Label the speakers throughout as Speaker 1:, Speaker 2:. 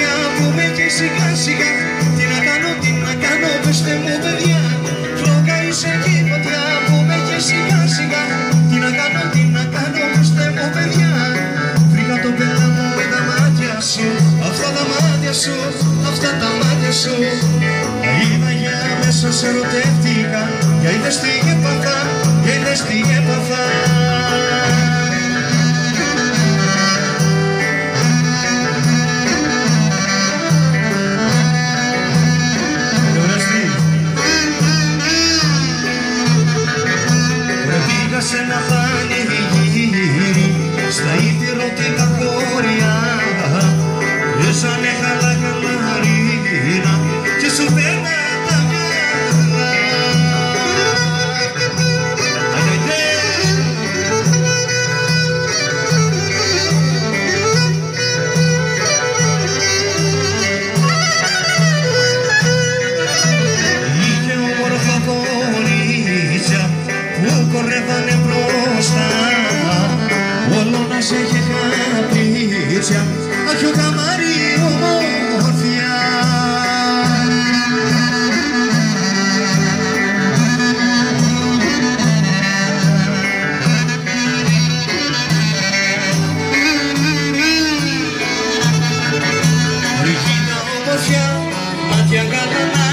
Speaker 1: φωτιά που με και σιγά σιγά. Τι να κάνω, πεστε μου παιδιά. Φλόγα είσαι εκεί φωτιά που με και σιγά σιγά. Τι να κάνω, πεστε μου παιδιά. Βρήκα το πέλα μου με τα μάτια σου. Αυτά τα μάτια σου, αυτά τα μάτια σου. Είδα για μέσα σε ερωτεύτηκα. Για είδες τι έπαθα, για είδες τι έπαθα. Σε ένα πανηγύρι στα υπηρωτικά χώρια ρίζανε χαλακαλαρίνα και σου παίρνα τα μυαλά. Είχε όμορφα κορίτσια που κορεύανε μπροστά, όλο να σε είχε καπρίτσια, αχ ο καμάρι ομορφιά. Ριγίνα ομορφιά, μάτια γαλανά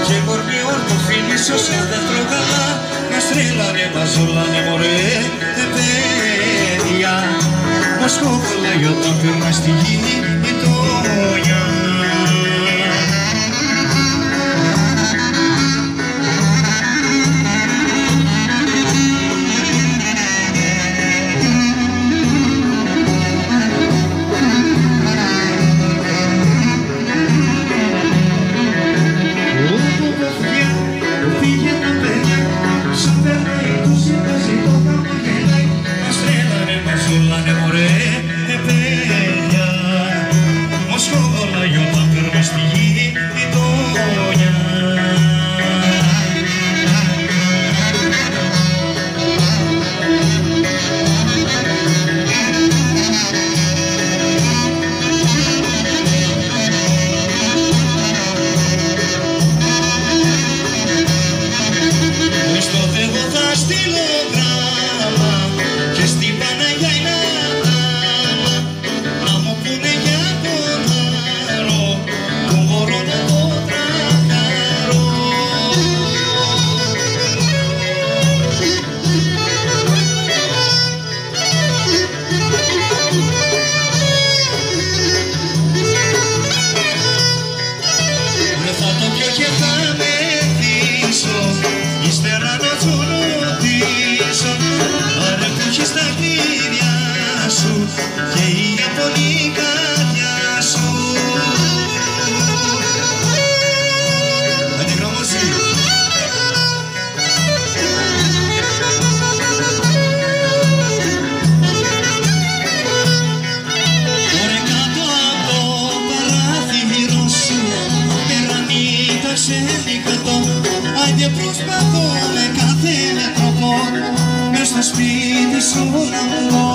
Speaker 1: και κορμί ορτοφίλι σε δέντρο καλά. Μας τρέλανε, μας ζούλανε μωρέ παιδιά. Μας κόβολάει όταν περνά στη γη η τόνια. Ύστερα να του ρωτήσω, άρα που έχεις τα κλίδια σου και η Ιαπωνή καρδιά σου. Αντιγραμμώσι. Ωραία κάτω από το παράθυρο σου, πέρα νύχτα ξεδικατώ. Άιντε προσπαθώ με κάθε τρόπο μες στο σπίτι σου να μπω.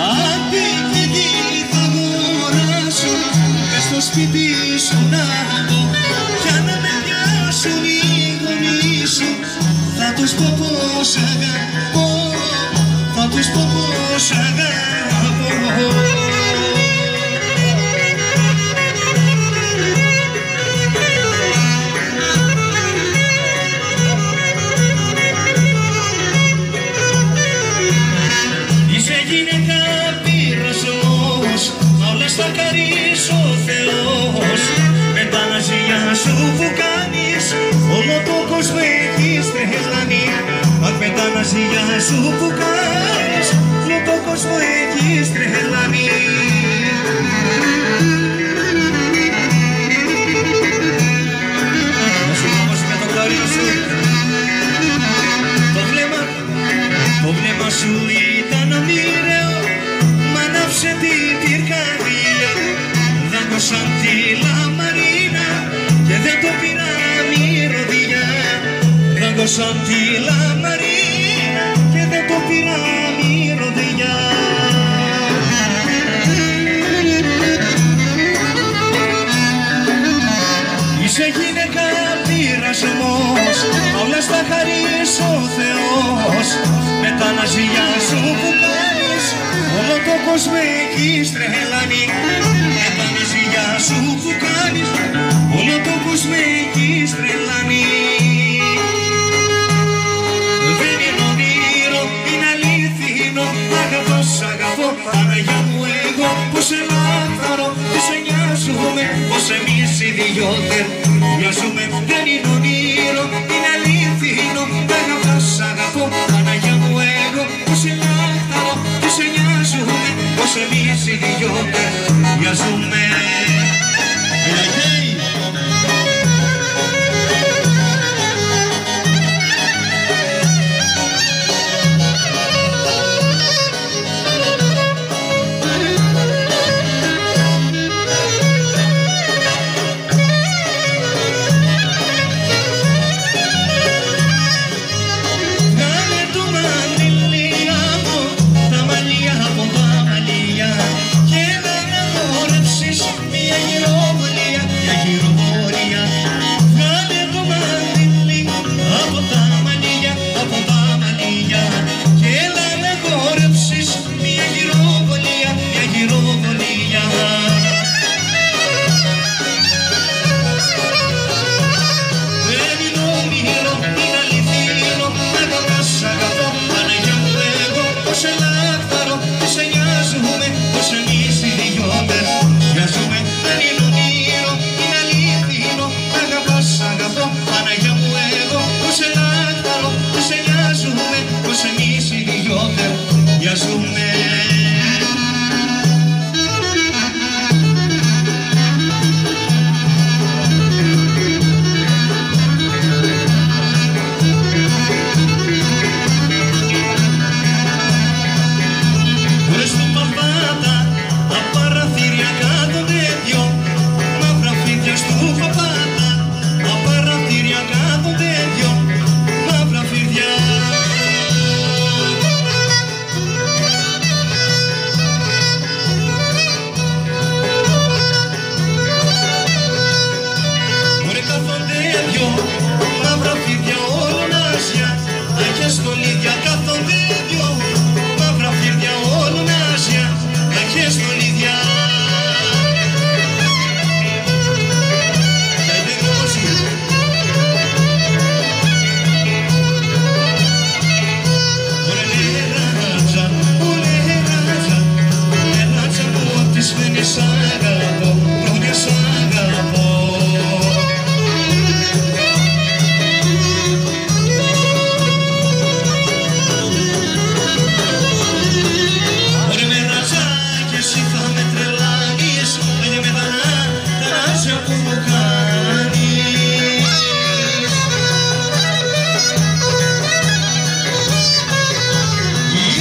Speaker 1: Αν πήγε θα αγοράσω μες στο σπίτι σου να μπω. Κι αν με πιάσουν οι γονείς σου θα τους πω πως αγαπώ, θα τους πω πως αγαπώ. Θα χαρίσει ο Θεός με τα ναζιά σου που κάνεις, όλο το κόσμο έχεις τρελάνει. Αχ με τα ναζιά σου που κάνεις, όλο το κόσμο έχεις τρελάνει. Να σου πω όμως με το κλαρί σου, το βλέμμα σου ήταν μοιραίο, μ' ανάψε την πυρκαγιά. Δάκωσαν τη λαμαρίνα και δεν το πήρα μυρωδιά. Δάκωσαν τη λαμαρίνα και δεν το πήρα μαγεία σου που κάνεις όλο το κόσμο έχεις τρελάνει. Με τα μαγεία σου που κάνεις όλο το κόσμο έχεις τρελάνει. Δεν είναι όνειρο, είναι αλήθινο, αγαπώ σ' αγαπώ, Παναγιά μου εγώ πως σε λάθαρο και σε νοιάζομαι, πως εμείς οι δυο μοιάζουμε. Δεν είναι ονείρο, είναι αλήθινο, αγαπώ σ' αγαπώ, Παναγιά μου εγώ πως σε λάθαρο και σε νοιάζουμε, πως εμείς οι δυο μοιάζουμε.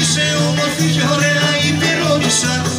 Speaker 1: Είσαι όμορφη και ωραία υπηρώτησα.